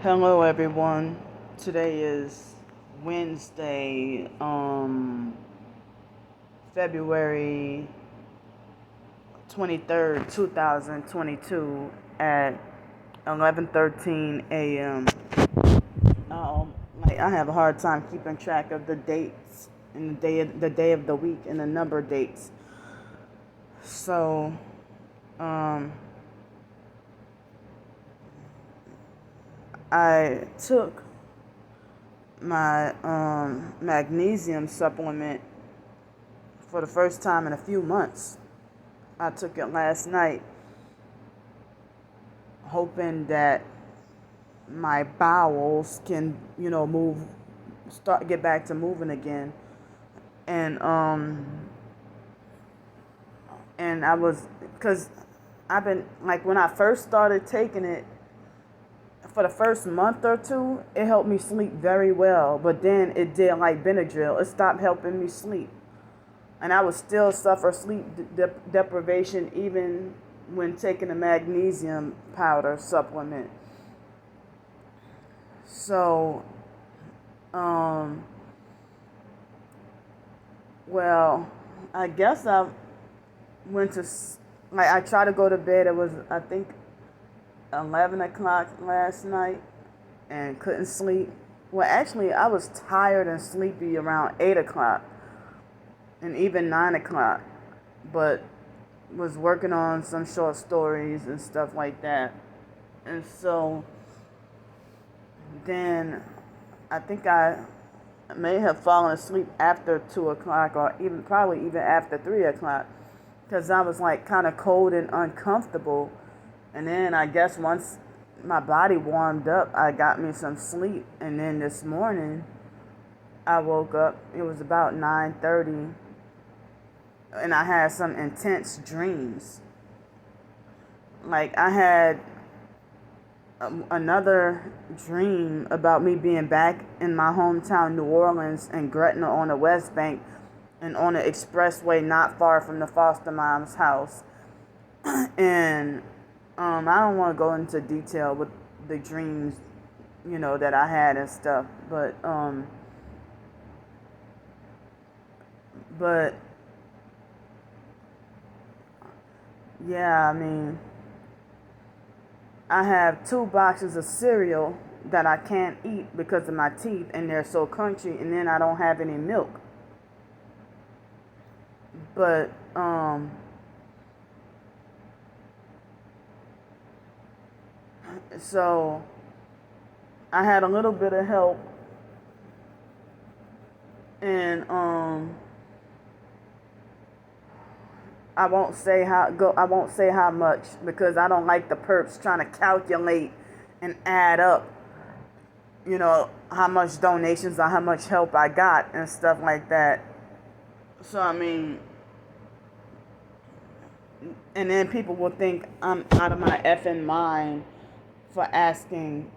Hello everyone. Today is Wednesday, February 23rd, 2022 at 11:13 a.m. I have a hard time keeping track of the dates and the day of the week and the number dates. So, um, I took my magnesium supplement for the first time in a few months. I took it last night, hoping that my bowels can, get back to moving again. And I was, cause I've been like when I first started taking it for the first month or two, it helped me sleep very well. But then it did like Benadryl; it stopped helping me sleep, and I would still suffer sleep deprivation even when taking a magnesium powder supplement. So, um, well, I guess I went to I tried to go to bed. It was I think 11 o'clock last night, and couldn't sleep. Well, actually, I was tired and sleepy around 8 o'clock and even 9 o'clock, but was working on some short stories and stuff like that. And so then I think I may have fallen asleep after 2 o'clock, or even after 3 o'clock, because I was like kind of cold and uncomfortable. And then I guess once my body warmed up, I got me some sleep. And then this morning I woke up. It was about 9:30, and I had some intense dreams. Like I had another dream about me being back in my hometown, New Orleans, and Gretna on the West Bank, and on the expressway not far from the foster mom's house. And I don't want to go into detail with the dreams, that I had and stuff, but yeah, I mean, I have 2 boxes of cereal that I can't eat because of my teeth, and they're so crunchy, and then I don't have any milk. But so I had a little bit of help, and I won't say how much, because I don't like the perps trying to calculate and add up, how much donations or how much help I got and stuff like that. So I mean, and then people will think I'm out of my effing mind for asking,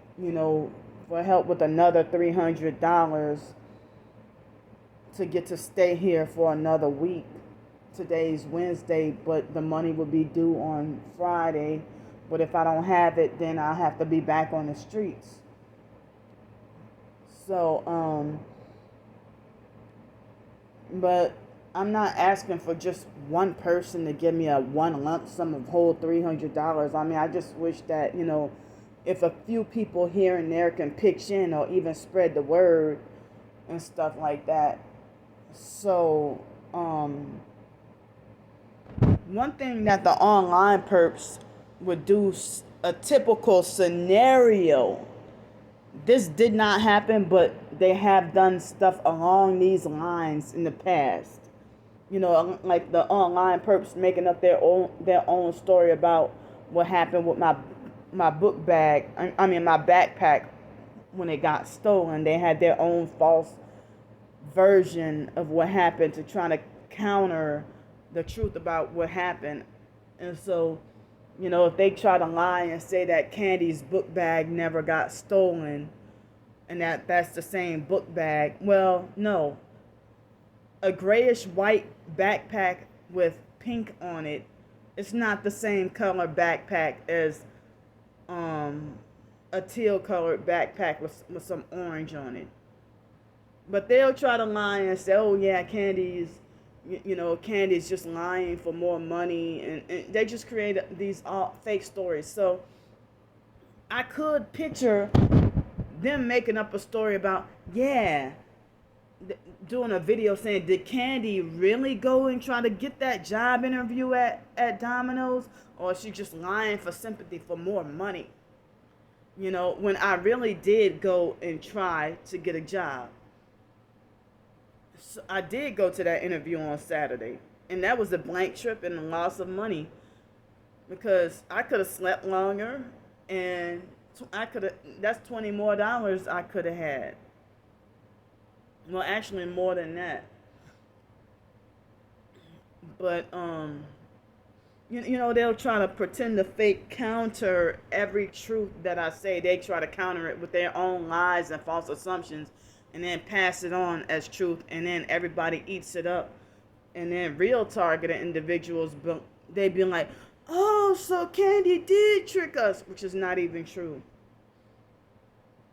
for help with another $300 to get to stay here for another week. Today's Wednesday, but the money will be due on Friday. But if I don't have it, then I'll have to be back on the streets. So, but I'm not asking for just one person to give me a one lump sum of whole $300. I mean, I just wish that, if a few people here and there can pitch in or even spread the word and stuff like that. So, one thing that the online perps would do, a typical scenario, this did not happen, but they have done stuff along these lines in the past. Like the online perps making up their own story about what happened with my book bag. I mean my backpack when it got stolen. They had their own false version of what happened to try to counter the truth about what happened. And so, if they try to lie and say that Candy's book bag never got stolen and that's the same book bag, well, no. A grayish white backpack with pink on it, it's not the same color backpack as a teal colored backpack with some orange on it. But they'll try to lie and say, oh yeah, Candy's just lying for more money, and they just create these all fake stories. So I could picture them making up a story about, yeah, doing a video saying, did Candy really go and try to get that job interview at Domino's? Or is she just lying for sympathy for more money? When I really did go and try to get a job. So I did go to that interview on Saturday. And that was a blank trip and a loss of money. Because I could have slept longer, and that's $20 more I could have had. Well, actually more than that. But they'll try to pretend to fake counter every truth that I say. They try to counter it with their own lies and false assumptions, and then pass it on as truth, and then everybody eats it up. And then real targeted individuals, they be like, oh, so Candy did trick us, which is not even true.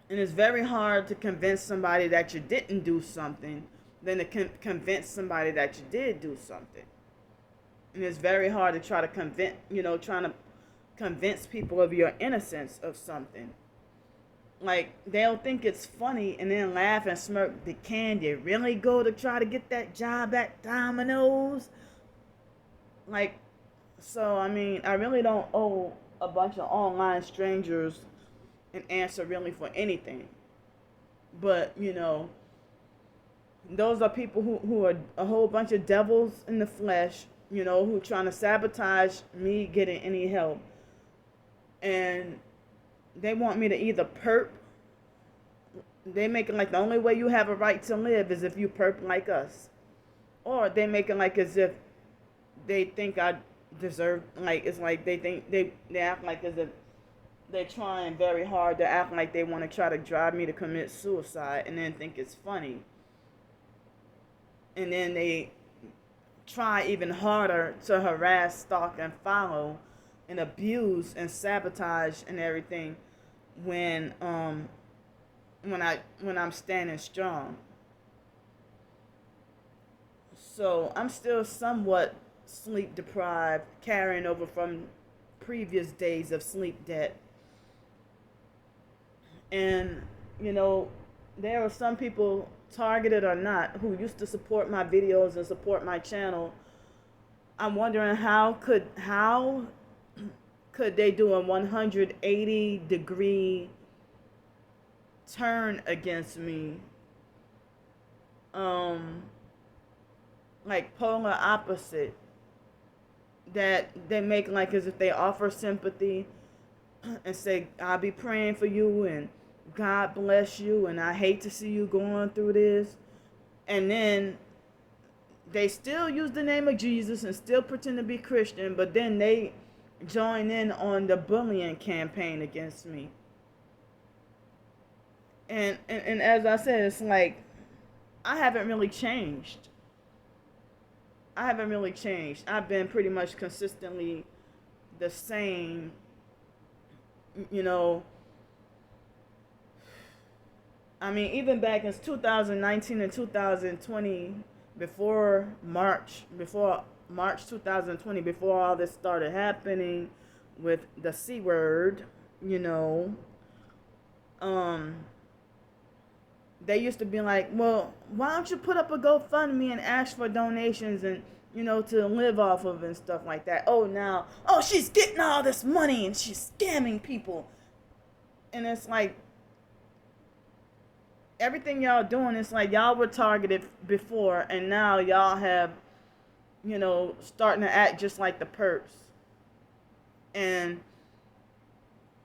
And it's very hard to convince somebody that you didn't do something than to convince somebody that you did do something. And it's very hard to try to convince people of your innocence of something. Like, they'll think it's funny and then laugh and smirk. Did Candy really go to try to get that job at Domino's? Like, so, I mean, I really don't owe a bunch of online strangers an answer really for anything. But, those are people who are a whole bunch of devils in the flesh, who trying to sabotage me getting any help. And they want me to either perp. They make it like the only way you have a right to live is if you perp like us. Or they make it like as if they think I deserve, like, it's like they think they act like as if they're trying very hard to act like they want to try to drive me to commit suicide, and then think it's funny. And then they try even harder to harass, stalk, and follow and abuse and sabotage and everything when I'm standing strong. So I'm still somewhat sleep deprived, carrying over from previous days of sleep debt. And, there are some people, targeted or not, who used to support my videos and support my channel. I'm wondering how could they do a 180-degree turn against me? Like polar opposite. That they make like as if they offer sympathy and say, I'll be praying for you and God bless you and I hate to see you going through this. And then they still use the name of Jesus and still pretend to be Christian, but then they join in on the bullying campaign against me. And as I said, it's like I haven't really changed. I've been pretty much consistently the same, I mean, even back in 2019 and 2020, before March 2020, before all this started happening with the C word, they used to be like, well, why don't you put up a GoFundMe and ask for donations and, to live off of and stuff like that. She's getting all this money and she's scamming people. And it's like, everything y'all doing, it's like y'all were targeted before and now y'all have, starting to act just like the perps. And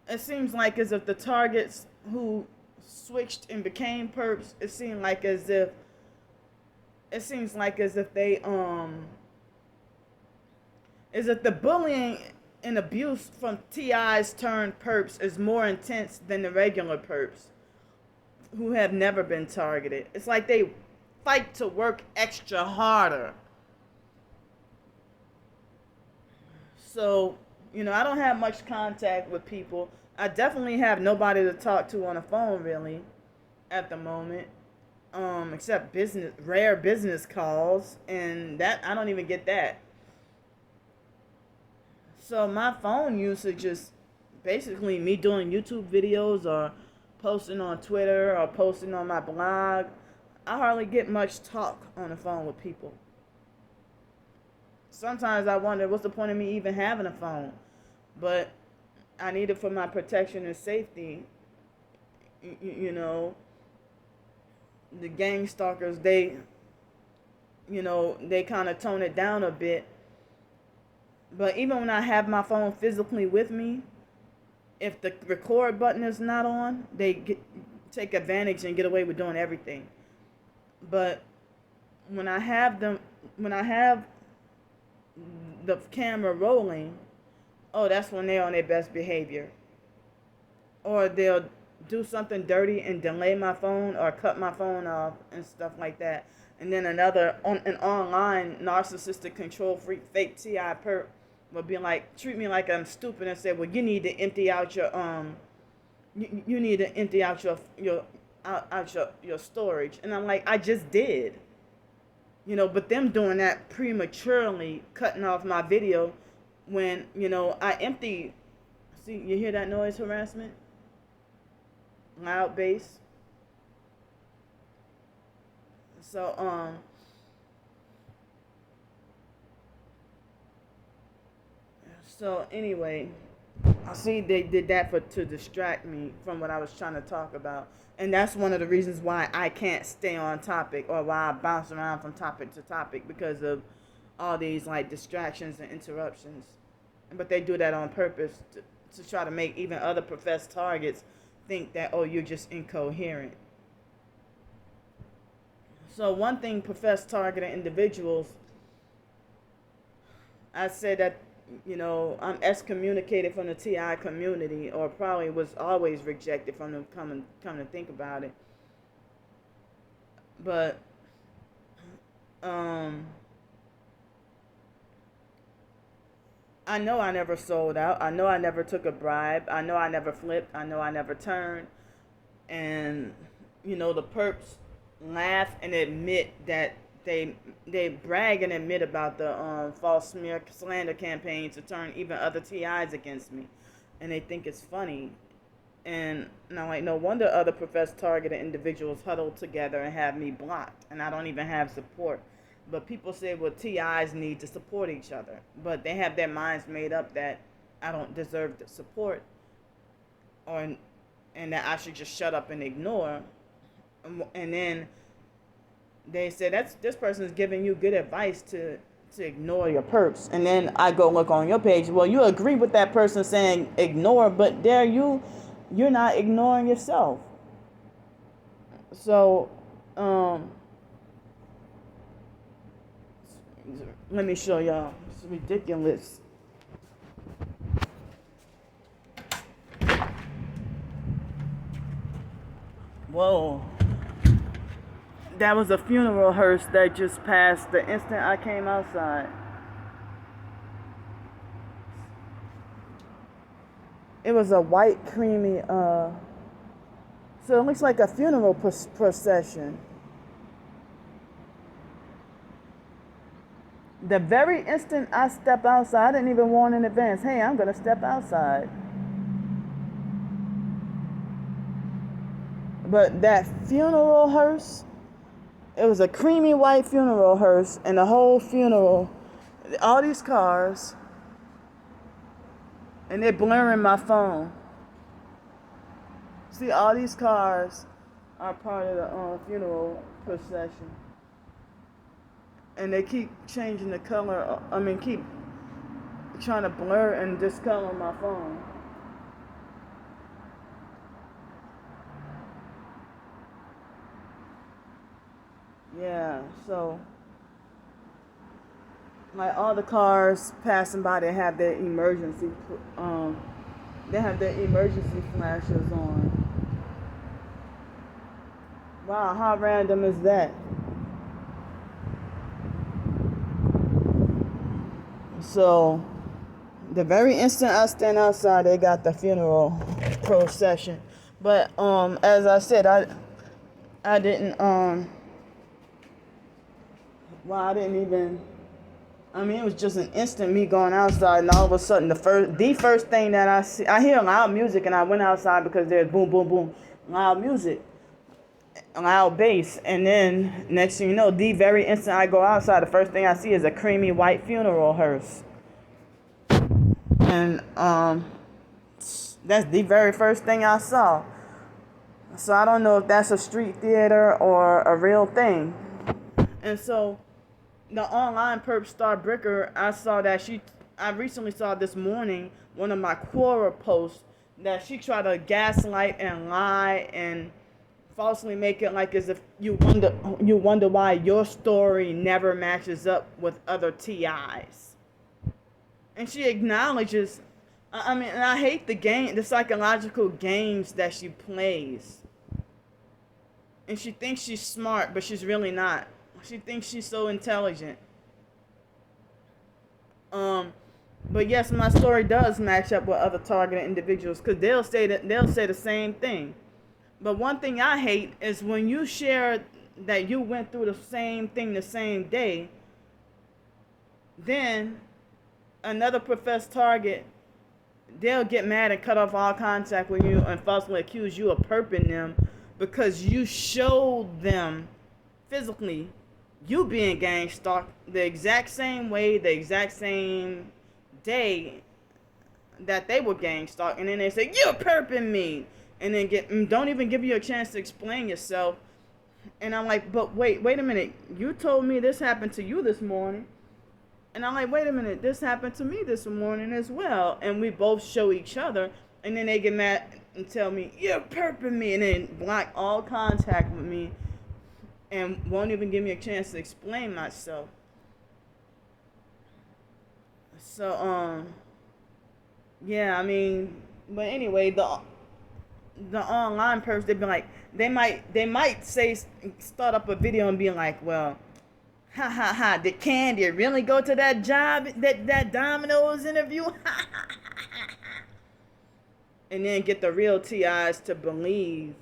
it seems like as if the targets who switched and became perps, it seems like as if they is that the bullying and abuse from TIs turned perps is more intense than the regular perps who have never been targeted. It's like they fight to work extra harder. So, I don't have much contact with people. I definitely have nobody to talk to on the phone really at the moment. Except rare business calls, and that I don't even get that. So my phone usage is basically me doing YouTube videos or posting on Twitter or posting on my blog. I hardly get much talk on the phone with people. Sometimes I wonder what's the point of me even having a phone, but I need it for my protection and safety. You know, the gang stalkers, they kind of tone it down a bit. But even when I have my phone physically with me, if the record button is not on, take advantage and get away with doing everything. But when I have the camera rolling, oh, that's when they're on their best behavior. Or they'll do something dirty and delay my phone or cut my phone off and stuff like that. And then an online narcissistic control freak fake TI perp will be like, treat me like I'm stupid and say, well, you need to empty out your you need to empty out your storage. And I'm like, I just did. But them doing that prematurely, cutting off my video when, I empty. See, you hear that noise, harassment? Loud bass. So anyway, I see they did that to distract me from what I was trying to talk about. And that's one of the reasons why I can't stay on topic, or why I bounce around from topic to topic, because of all these like distractions and interruptions. But they do that on purpose to try to make even other professed targets think that, oh, you're just incoherent. So one thing professed targeted individuals, I said that, I'm excommunicated from the TI community, or probably was always rejected from them, come to think about it. But I know I never sold out. I know I never took a bribe. I know I never flipped. I know I never turned. And, the perps laugh and admit that they brag and admit about the false smear slander campaign to turn even other TIs against me. And they think it's funny. And I'm like, no wonder other professed targeted individuals huddle together and have me blocked. And I don't even have support. But people say, well, TIs need to support each other. But they have their minds made up that I don't deserve the support, and that I should just shut up and ignore. And then they say, this person is giving you good advice to ignore your perps. And then I go look on your page. Well, you agree with that person saying ignore, but you're not ignoring yourself. So, let me show y'all. It's ridiculous. Whoa. That was a funeral hearse that just passed the instant I came outside. It was a white, creamy, so it looks like a funeral procession. The very instant I step outside, I didn't even warn in advance, hey, I'm going to step outside. But that funeral hearse, it was a creamy white funeral hearse, and the whole funeral, all these cars, and they're blurring my phone. See, all these cars are part of the funeral procession. And they keep changing the color, keep trying to blur and discolor my phone. Yeah, so like all the cars passing by, they have their emergency flashes on. Wow, how random is that? So The very instant I stand outside, they got the funeral procession. But as I said, I didn't well, I didn't even. I mean, it was just an instant me going outside, and all of a sudden, the first thing that I see, I hear loud music, and I went outside because there's boom, boom, boom, loud music, loud bass, and then next thing you know, the very instant I go outside, the first thing I see is a creamy white funeral hearse, and that's the very first thing I saw. So I don't know if that's a street theater or a real thing, and so. The online perp Star Bricker, I recently saw this morning one of my Quora posts that she tried to gaslight and lie and falsely make it like as if you wonder why your story never matches up with other TIs. And she acknowledges, I mean, and I hate the psychological games that she plays. And she thinks she's smart, but she's really not. She thinks she's so intelligent. But yes, my story does match up with other targeted individuals because they'll say the same thing. But one thing I hate is when you share that you went through the same thing the same day, then another professed target, they'll get mad and cut off all contact with you and falsely accuse you of perping them because you showed them physically you being gang stalked the exact same way, the exact same day that they were gang stalked, and then they say, you're perping me, and then don't even give you a chance to explain yourself. And I'm like, but wait a minute, you told me this happened to you this morning. And I'm like, wait a minute, this happened to me this morning as well. And we both show each other, and then they get mad and tell me, you're perping me, and then block all contact with me and won't even give me a chance to explain myself. So, yeah, I mean, but anyway, the online perps, they might start up a video and be like, well, ha ha ha, did Candy really go to that job, that Domino's interview? And then get the real TIs to believe.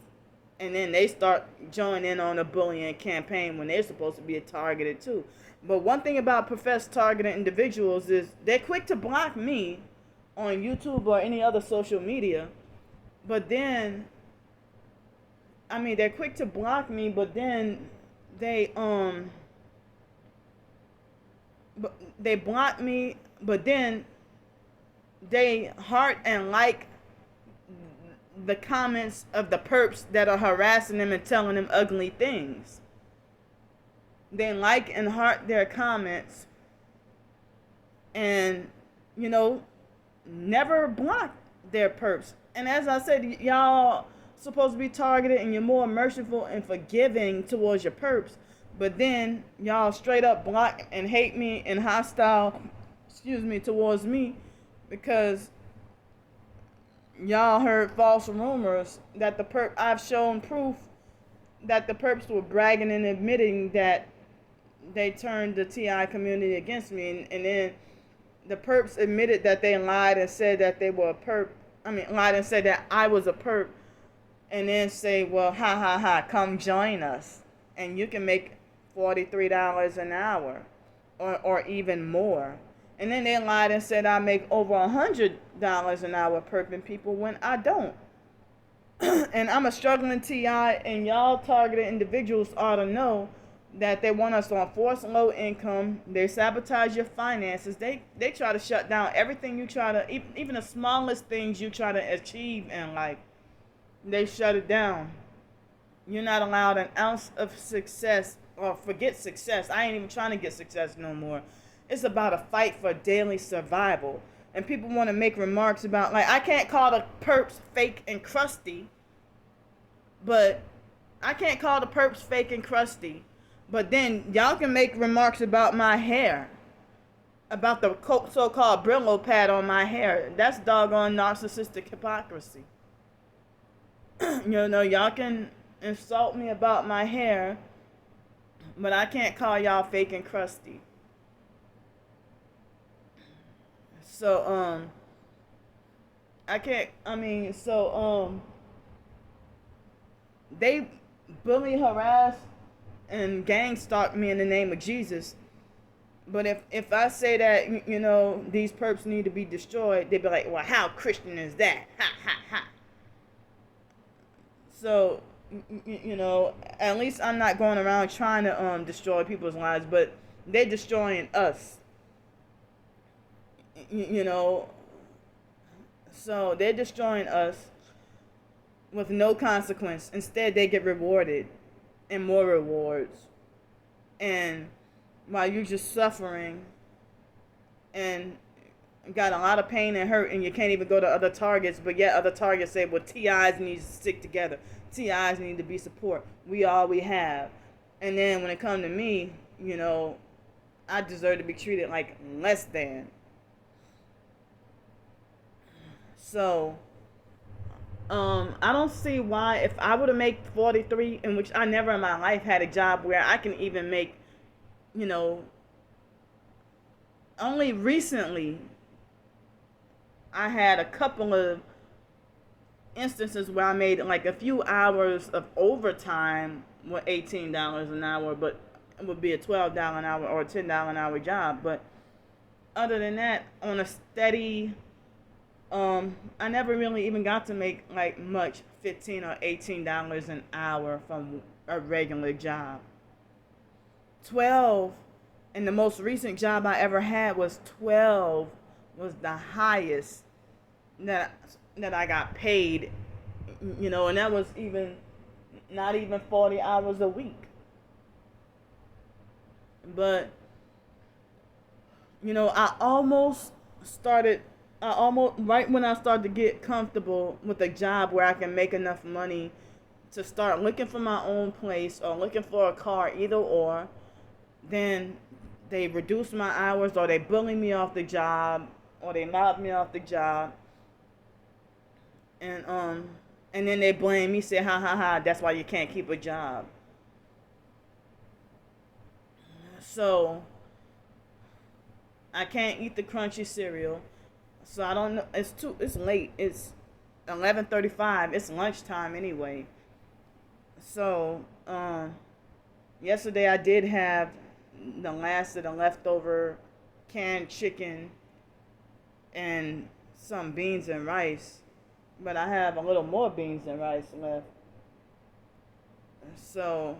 And then they start joining in on a bullying campaign when they're supposed to be targeted too. But one thing about professed targeted individuals is they're quick to block me on YouTube or any other social media. But then, I mean, they're quick to block me, but then they block me, but then they heart and like the comments of the perps that are harassing them and telling them ugly things. They like and heart their comments and, never block their perps. And as I said, y'all supposed to be targeted and you're more merciful and forgiving towards your perps. But then y'all straight up block and hate me and hostile, towards me because y'all heard false rumors that I've shown proof that the perps were bragging and admitting that they turned the TI community against me. And then the perps admitted that they lied and said that they were a perp. Lied and said that I was a perp. And then say, well, ha ha ha, come join us. And you can make $43 an hour or even more. And then they lied and said I make over $100 an hour perping people when I don't. And I'm a struggling TI, and y'all targeted individuals ought to know that they want us on forced low income. They sabotage your finances. They try to shut down everything you try to, even the smallest things you try to achieve in life. They shut it down. You're not allowed an ounce of success, or forget success. I ain't even trying to get success no more. It's about a fight for daily survival. And people want to make remarks about, I can't call the perps fake and crusty, but then y'all can make remarks about my hair, about the so-called Brillo pad on my hair. That's doggone narcissistic hypocrisy. Y'all can insult me about my hair, but I can't call y'all fake and crusty. So I can't. I mean, so they bully, harass, and gang stalk me in the name of Jesus. But if I say that these perps need to be destroyed, they'd be like, well, how Christian is that? Ha ha ha. So at least I'm not going around trying to destroy people's lives, but they're destroying us. You know, so they're destroying us with no consequence. Instead, they get rewarded and more rewards. And while you're just suffering and got a lot of pain and hurt, and you can't even go to other targets, but yet other targets say, well, TIs need to stick together. TIs need to be support. We all we have. And then when it comes to me, I deserve to be treated like less than. So, I don't see why, if I were to make 43, in which I never in my life had a job where I can even make, only recently I had a couple of instances where I made like a few hours of overtime with $18 an hour, but it would be a $12 an hour or a $10 an hour job. But other than that, on a steady, I never really even got to make like much, $15 or $18 an hour from a regular job. 12, and the most recent job I ever had was 12, was the highest that I got paid, and that was even not even 40 hours a week. But I almost right when I started to get comfortable with a job where I can make enough money to start looking for my own place or looking for a car, either or, then they reduce my hours, or they bully me off the job, or they mob me off the job, and then they blame me, say, ha ha ha, that's why you can't keep a job. So I can't eat the crunchy cereal. So I don't know. It's late. It's 11:35. It's lunchtime anyway. So yesterday I did have the last of the leftover canned chicken and some beans and rice, but I have a little more beans and rice left. So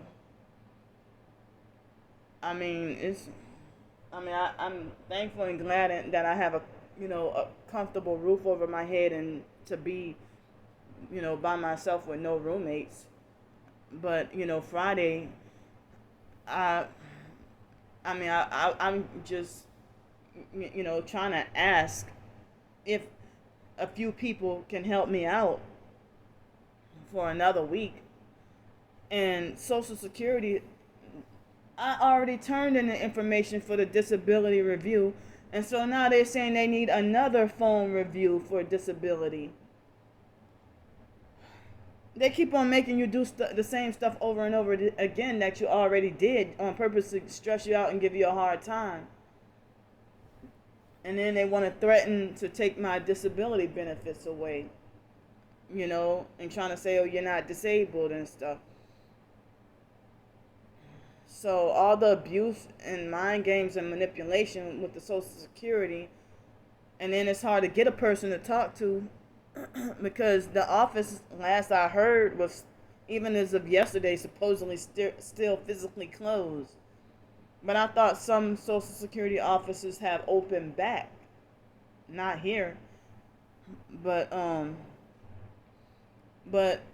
I mean, I'm thankful and glad that I have a comfortable roof over my head, and to be, by myself with no roommates. But Friday, I, I'm just, trying to ask if a few people can help me out for another week. And Social Security, I already turned in the information for the disability review, and so now they're saying they need another phone review for disability. They keep on making you do the same stuff over and over again that you already did, on purpose to stress you out and give you a hard time. And then they want to threaten to take my disability benefits away, and trying to say, oh, you're not disabled and stuff. So all the abuse and mind games and manipulation with the Social Security, and then it's hard to get a person to talk to because the office, last I heard, was, even as of yesterday, supposedly still physically closed. But I thought some Social Security offices have opened back. Not here. But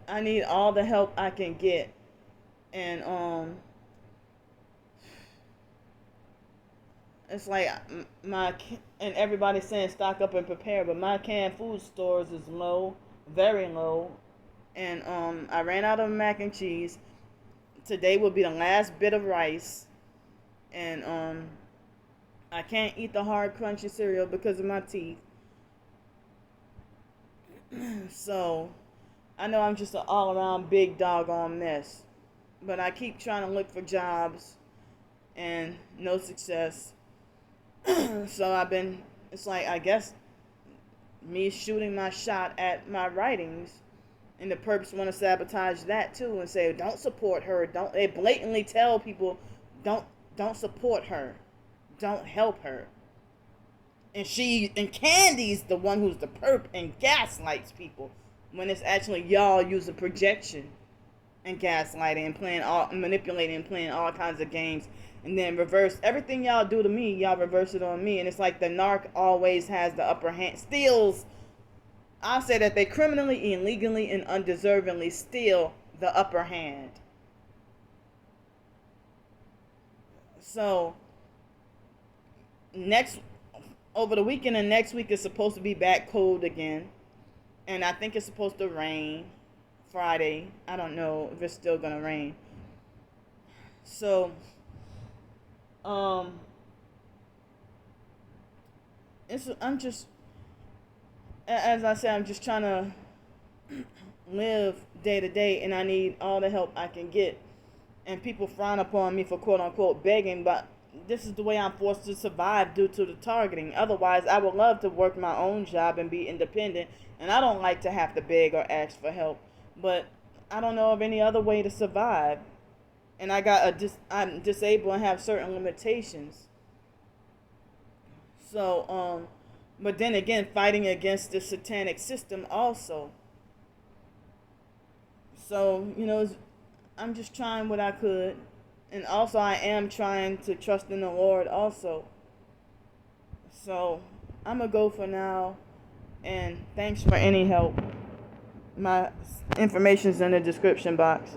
I need all the help I can get. And it's like and everybody's saying stock up and prepare, but my canned food stores is low, very low. And I ran out of mac and cheese. Today will be the last bit of rice. And I can't eat the hard crunchy cereal because of my teeth. So I know I'm just an all around big doggone mess. But I keep trying to look for jobs and no success. So I've been it's like, I guess, me shooting my shot at my writings, and the perps want to sabotage that too and say, don't support her. Don't, they blatantly tell people, don't don't support her, don't help her. And Candy's the one who's the perp and gaslights people, when it's actually y'all using projection and gaslighting and playing all, manipulating and playing all kinds of games, and then reverse everything y'all do to me, y'all reverse it on me. And it's like the narc always has the upper hand, steals. I'll say that they criminally, illegally, and undeservingly steal the upper hand. So next, over the weekend and next week is supposed to be back cold again, and I think it's supposed to rain Friday. I don't know if it's still gonna rain. So um I'm just, as I said, I'm just trying to live day to day, and I need all the help I can get. And people frown upon me for quote unquote begging, but this is the way I'm forced to survive due to the targeting. Otherwise, I would love to work my own job and be independent, and I don't like to have to beg or ask for help. But I don't know of any other way to survive, and I'm disabled and have certain limitations. So but then again, fighting against the satanic system also. So, I'm just trying what I could. And also, I am trying to trust in the Lord also. So, I'm going to go for now. And thanks for any help. My information's in the description box.